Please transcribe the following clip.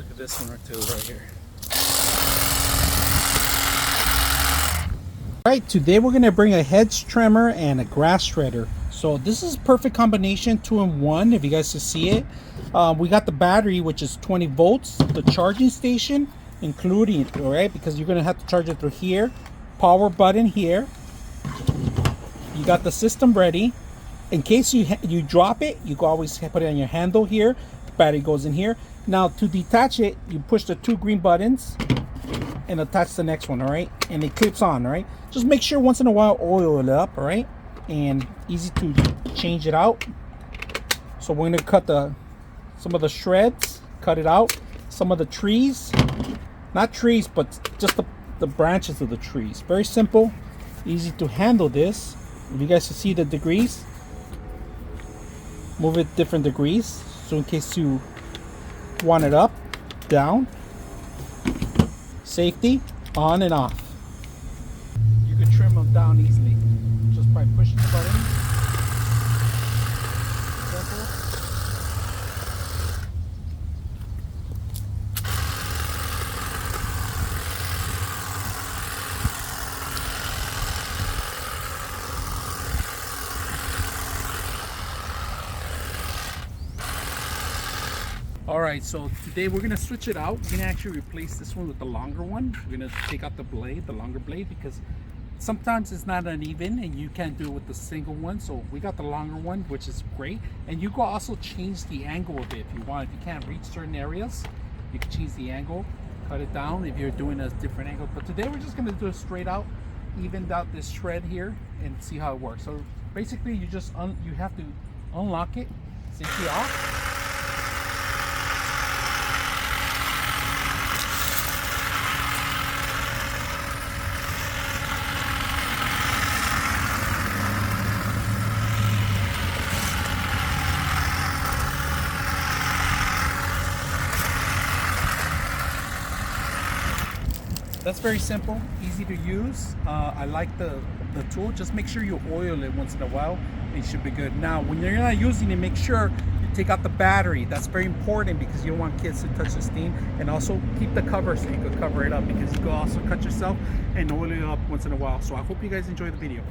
Look at this one or two right here. Alright, today we're going to bring a hedge trimmer and a grass shredder. So this is perfect combination, 2-in-1, if you guys can see it. We got the battery, which is 20 volts, the charging station, including it, alright, because you're going to have to charge it through here. Power button here. You got the system ready. In case you drop it, you can always put it on your handle here. The battery goes in here. Now to detach it, you push the 2 green buttons and attach the next one, all right? And it clips on, all right? Just make sure once in a while oil it up, all right? And easy to change it out. So we're gonna cut some of the shreds, cut it out. Some of the trees, not trees, but just the branches of the trees. Very simple, easy to handle this. If you guys can see the degrees, move it different degrees. So in case you want it up, down, safety, on and off. You can trim them down easily just by pushing the button. Simple. Alright, so today we're going to switch it out. We're going to actually replace this one with the longer one. We're going to take out the blade, the longer blade, because sometimes it's not uneven and you can't do it with the single one. So we got the longer one, which is great. And you can also change the angle of it if you want. If you can't reach certain areas, you can change the angle, cut it down if you're doing a different angle. But today we're just going to do it straight out, evened out this shred here, and see how it works. So basically you just you have to unlock it, safety off. That's very simple, easy to use. I like the tool. Just make sure you oil it once in a while. It should be good. Now, when you're not using it, make sure you take out the battery. That's very important because you don't want kids to touch the steam. And also keep the cover so you can cover it up, because you can also cut yourself and oil it up once in a while. So I hope you guys enjoy the video.